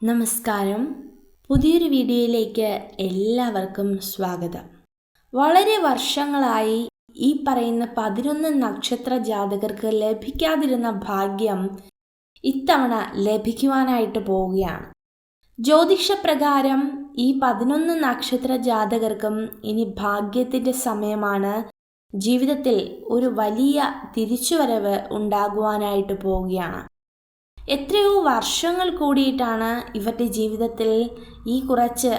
നമസ്കാരം. പുതിയൊരു വീഡിയോയിലേക്ക് എല്ലാവർക്കും സ്വാഗതം. വളരെ വർഷങ്ങളായി ഈ പറയുന്ന 11 നക്ഷത്ര ജാതകർക്ക് ലഭിക്കാതിരുന്ന ഭാഗ്യം ഇത്തവണ ലഭിക്കുവാനായിട്ട് പോവുകയാണ്. ജ്യോതിഷപ്രകാരം ഈ 11 നക്ഷത്ര ജാതകർക്കും ഇനി ഭാഗ്യത്തിൻ്റെ സമയമാണ്. ജീവിതത്തിൽ ഒരു വലിയ തിരിച്ചുവരവ് ഉണ്ടാകുവാനായിട്ട് പോവുകയാണ്. എത്രയോ വർഷങ്ങൾ കൂടിയിട്ടാണ് ഇവരുടെ ജീവിതത്തിൽ ഈ കുറച്ച്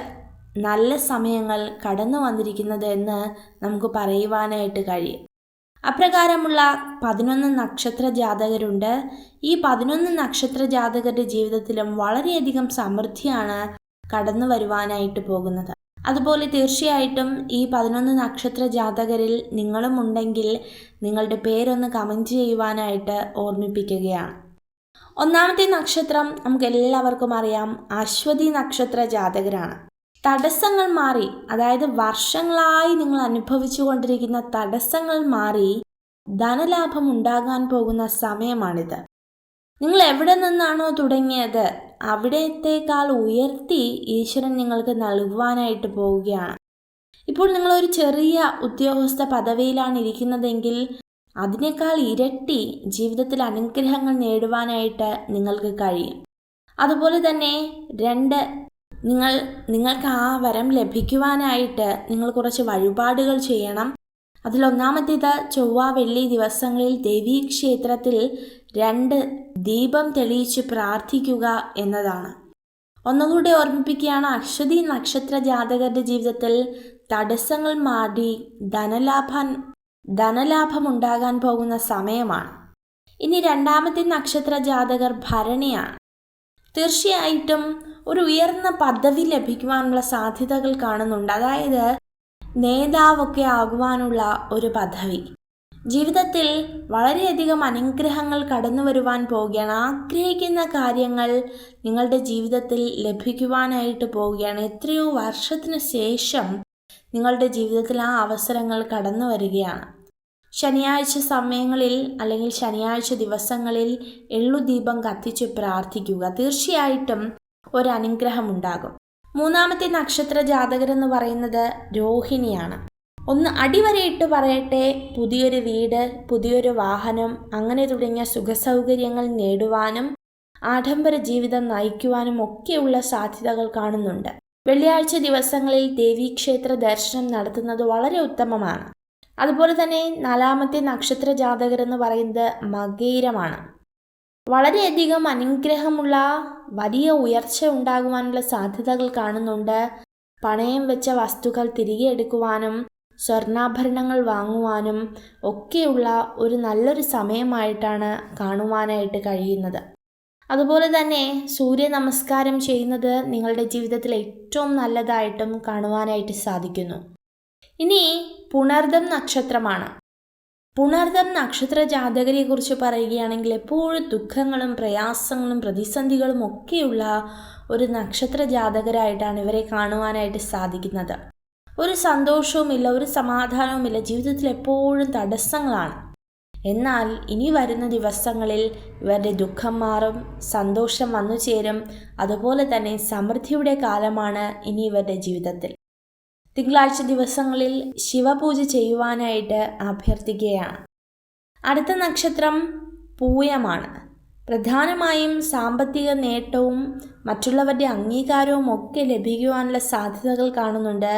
നല്ല സമയങ്ങൾ കടന്നു വന്നിരിക്കുന്നത് എന്ന് നമുക്ക് പറയുവാനായിട്ട് കഴിയും. അപ്രകാരമുള്ള 11 നക്ഷത്ര ജാതകരുണ്ട്. ഈ 11 നക്ഷത്ര ജാതകരുടെ ജീവിതത്തിലും വളരെയധികം സമൃദ്ധിയാണ് കടന്നു വരുവാനായിട്ട് പോകുന്നത്. അതുപോലെ തീർച്ചയായിട്ടും ഈ 11 നക്ഷത്ര ജാതകരിൽ നിങ്ങളും ഉണ്ടെങ്കിൽ നിങ്ങളുടെ പേരൊന്ന് കമൻറ്റ് ചെയ്യുവാനായിട്ട് ഓർമ്മിപ്പിക്കുകയാണ്. ഒന്നാമത്തെ നക്ഷത്രം നമുക്ക് എല്ലാവർക്കും അറിയാം, അശ്വതി നക്ഷത്ര ജാതകരാണ്. തടസ്സങ്ങൾ മാറി, അതായത് വർഷങ്ങളായി നിങ്ങൾ അനുഭവിച്ചു കൊണ്ടിരിക്കുന്ന തടസ്സങ്ങൾ മാറി ധനലാഭം ഉണ്ടാകാൻ പോകുന്ന സമയമാണിത്. നിങ്ങൾ എവിടെ നിന്നാണോ തുടങ്ങിയത് അവിടത്തേക്കാൾ ഉയർത്തി ഈശ്വരൻ നിങ്ങൾക്ക് നൽകുവാനായിട്ട് പോവുകയാണ്. ഇപ്പോൾ നിങ്ങളൊരു ചെറിയ ഉദ്യോഗസ്ഥ പദവിയിലാണ് ഇരിക്കുന്നതെങ്കിൽ അതിനേക്കാൾ ഇരട്ടി ജീവിതത്തിൽ അനുഗ്രഹങ്ങൾ നേടുവാനായിട്ട് നിങ്ങൾക്ക് കഴിയും. അതുപോലെ തന്നെ നിങ്ങൾക്ക് ആ വരം ലഭിക്കുവാനായിട്ട് നിങ്ങൾ കുറച്ച് വഴിപാടുകൾ ചെയ്യണം. അതിലൊന്നാമത്തേത് ചൊവ്വ വെള്ളി ദിവസങ്ങളിൽ ദേവീക്ഷേത്രത്തിൽ 2 ദീപം തെളിയിച്ച് പ്രാർത്ഥിക്കുക എന്നതാണ്. ഒന്നുകൂടി ഓർമ്മിപ്പിക്കുകയാണ്, അശ്വതി നക്ഷത്ര ജാതകരുടെ ജീവിതത്തിൽ തടസ്സങ്ങൾ മാറി ധനലാഭം ഉണ്ടാകാൻ പോകുന്ന സമയമാണ്. ഇനി രണ്ടാമത്തെ നക്ഷത്ര ജാതകർ ഭരണിയാണ്. തീർച്ചയായിട്ടും ഒരു ഉയർന്ന പദവി ലഭിക്കുവാനുള്ള സാധ്യതകൾ കാണുന്നുണ്ട്. അതായത് നേതാവൊക്കെ ആകുവാനുള്ള ഒരു പദവി. ജീവിതത്തിൽ വളരെയധികം അനുഗ്രഹങ്ങൾ കടന്നു വരുവാൻ പോവുകയാണ്. ആഗ്രഹിക്കുന്ന കാര്യങ്ങൾ നിങ്ങളുടെ ജീവിതത്തിൽ ലഭിക്കുവാനായിട്ട് പോവുകയാണ്. എത്രയോ വർഷത്തിന് ശേഷം നിങ്ങളുടെ ജീവിതത്തിൽ ആ അവസരങ്ങൾ കടന്നു വരികയാണ്. ശനിയാഴ്ച സമയങ്ങളിൽ അല്ലെങ്കിൽ ശനിയാഴ്ച ദിവസങ്ങളിൽ എള്ളുദീപം കത്തിച്ച് പ്രാർത്ഥിക്കുക. തീർച്ചയായിട്ടും ഒരു അനുഗ്രഹം ഉണ്ടാകും. മൂന്നാമത്തെ നക്ഷത്ര ജാതകരെന്ന് പറയുന്നത് രോഹിണിയാണ്. ഒന്ന് അടിവരയിട്ട് പറയട്ടെ, പുതിയൊരു വീട്, പുതിയൊരു വാഹനം, അങ്ങനെ തുടങ്ങിയ സുഖസൗകര്യങ്ങൾ നേടുവാനും ആഡംബര ജീവിതം നയിക്കുവാനും ഒക്കെയുള്ള സാധ്യതകൾ കാണുന്നുണ്ട്. വെള്ളിയാഴ്ച ദിവസങ്ങളിൽ ദേവീക്ഷേത്ര ദർശനം നടത്തുന്നത് വളരെ ഉത്തമമാണ്. അതുപോലെ തന്നെ നാലാമത്തെ നക്ഷത്ര ജാതകരെന്ന് പറയുന്നത് മകയിരമാണ്. വളരെയധികം അനുഗ്രഹമുള്ള വലിയ ഉയർച്ച ഉണ്ടാകുവാനുള്ള സാധ്യതകൾ കാണുന്നുണ്ട്. പണയം വെച്ച വസ്തുക്കൾ തിരികെ എടുക്കുവാനും സ്വർണ്ണാഭരണങ്ങൾ വാങ്ങുവാനും ഒക്കെയുള്ള ഒരു നല്ലൊരു സമയമായിട്ടാണ് കാണുവാനായിട്ട് കഴിയുന്നത്. അതുപോലെ തന്നെ സൂര്യ നമസ്കാരം ചെയ്യുന്നത് നിങ്ങളുടെ ജീവിതത്തിൽ ഏറ്റവും നല്ലതായിട്ടും കാണുവാനായിട്ട് സാധിക്കുന്നു. ഇനി പുണർദം നക്ഷത്രമാണ്. പുണർദം നക്ഷത്ര ജാതകരെ കുറിച്ച് പറയുകയാണെങ്കിൽ എപ്പോഴും ദുഃഖങ്ങളും പ്രയാസങ്ങളും പ്രതിസന്ധികളും ഒക്കെയുള്ള ഒരു നക്ഷത്ര ജാതകരായിട്ടാണ് ഇവരെ കാണുവാനായിട്ട് സാധിക്കുന്നത്. ഒരു സന്തോഷവുമില്ല, ഒരു സമാധാനവുമില്ല, ജീവിതത്തിൽ എപ്പോഴും തടസ്സങ്ങളാണ്. എന്നാൽ ഇനി വരുന്ന ദിവസങ്ങളിൽ ഇവരുടെ ദുഃഖം മാറും, സന്തോഷം വന്നു ചേരും. അതുപോലെ തന്നെ സമൃദ്ധിയുടെ കാലമാണ് ഇനി ഇവരുടെ ജീവിതത്തിൽ. തിങ്കളാഴ്ച ദിവസങ്ങളിൽ ശിവപൂജ ചെയ്യുവാനായിട്ട് അഭ്യർത്ഥിക്കുകയാണ്. അടുത്ത നക്ഷത്രം പൂയമാണ്. പ്രധാനമായും സാമ്പത്തിക നേട്ടവും മറ്റുള്ളവരുടെ അംഗീകാരവും ഒക്കെ ലഭിക്കുവാനുള്ള സാധ്യതകൾ കാണുന്നുണ്ട്.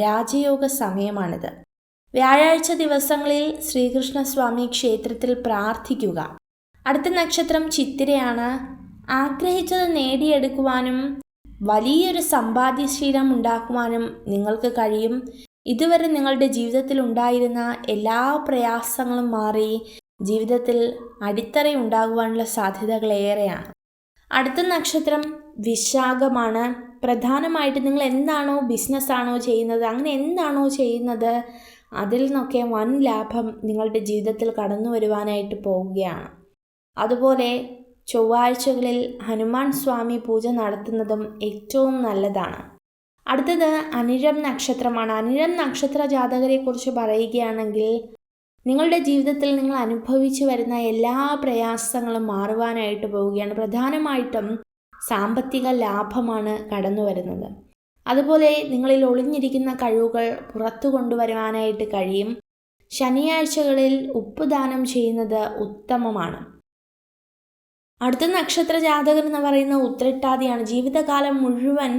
രാജയോഗ സമയമാണിത്. വ്യാഴാഴ്ച ദിവസങ്ങളിൽ ശ്രീകൃഷ്ണസ്വാമി ക്ഷേത്രത്തിൽ പ്രാർത്ഥിക്കുക. അടുത്ത നക്ഷത്രം ചിത്തിരയാണ്. ആഗ്രഹിച്ചത് നേടിയെടുക്കുവാനും വലിയൊരു സമ്പാദ്യശീലം ഉണ്ടാക്കുവാനും നിങ്ങൾക്ക് കഴിയും. ഇതുവരെ നിങ്ങളുടെ ജീവിതത്തിൽ ഉണ്ടായിരുന്ന എല്ലാ പ്രയാസങ്ങളും മാറി ജീവിതത്തിൽ അടിത്തറ ഉണ്ടാകുവാനുള്ള സാധ്യതകൾ ഏറെയാണ്. അടുത്ത നക്ഷത്രം വിശാഖമാണ്. പ്രധാനമായിട്ട് നിങ്ങൾ എന്താണോ ബിസിനസ്സാണോ ചെയ്യുന്നത്, അങ്ങനെ എന്താണോ ചെയ്യുന്നത് അതിൽ നിന്നൊക്കെ വൻ ലാഭം നിങ്ങളുടെ ജീവിതത്തിൽ കടന്നു വരുവാനായിട്ട് പോവുകയാണ്. അതുപോലെ ചൊവ്വാഴ്ചകളിൽ ഹനുമാൻ സ്വാമി പൂജ നടത്തുന്നതും ഏറ്റവും നല്ലതാണ്. അടുത്തത് അനിഴം നക്ഷത്രമാണ്. അനിഴം നക്ഷത്ര ജാതകരെ കുറിച്ച് പറയുകയാണെങ്കിൽ നിങ്ങളുടെ ജീവിതത്തിൽ നിങ്ങൾ അനുഭവിച്ചു വരുന്ന എല്ലാ പ്രയാസങ്ങളും മാറുവാനായിട്ട് പോവുകയാണ്. പ്രധാനമായിട്ടും സാമ്പത്തിക ലാഭമാണ് കടന്നു വരുന്നത്. അതുപോലെ നിങ്ങളിൽ ഒളിഞ്ഞിരിക്കുന്ന കഴിവുകൾ പുറത്തു കൊണ്ടുവരുവാനായിട്ട് കഴിയും. ശനിയാഴ്ചകളിൽ ഉപ്പ് ദാനം ചെയ്യുന്നത് ഉത്തമമാണ്. അടുത്ത നക്ഷത്ര ജാതകർ എന്ന് പറയുന്ന ഉത്രട്ടാതിയാണ്. ജീവിതകാലം മുഴുവൻ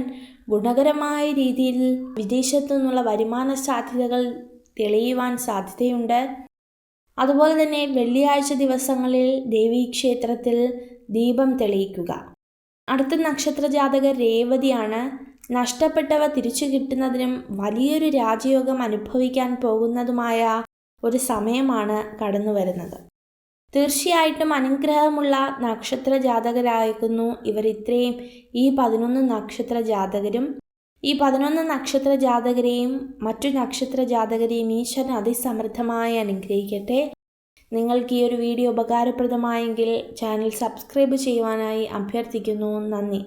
ഗുണകരമായ രീതിയിൽ വിദേശത്തു നിന്നുള്ള വരുമാന സാധ്യതകൾ തെളിയുവാൻ സാധ്യതയുണ്ട്. അതുപോലെ തന്നെ വെള്ളിയാഴ്ച ദിവസങ്ങളിൽ ദേവീക്ഷേത്രത്തിൽ ദീപം തെളിയിക്കുക. അടുത്ത നക്ഷത്ര ജാതകർ രേവതിയാണ്. നഷ്ടപ്പെട്ടവ തിരിച്ചു കിട്ടുന്നതിനും വലിയൊരു രാജയോഗം അനുഭവിക്കാൻ പോകുന്നതുമായ ഒരു സമയമാണ് കടന്നു വരുന്നത്. തീർച്ചയായിട്ടും അനുഗ്രഹമുള്ള നക്ഷത്ര ജാതകരായിരിക്കുന്നു ഇവർ. ഇത്രയും ഈ 11 നക്ഷത്ര ജാതകരും ഈ 11 നക്ഷത്ര ജാതകരെയും മറ്റു നക്ഷത്ര ജാതകരെയും ഈശ്വരൻ അതിസമൃദ്ധമായി അനുഗ്രഹിക്കട്ടെ. നിങ്ങൾക്ക് ഈ ഒരു വീഡിയോ ഉപകാരപ്രദമായെങ്കിൽ ചാനൽ സബ്സ്ക്രൈബ് ചെയ്യുവാനായി അഭ്യർത്ഥിക്കുന്നു. നന്ദി.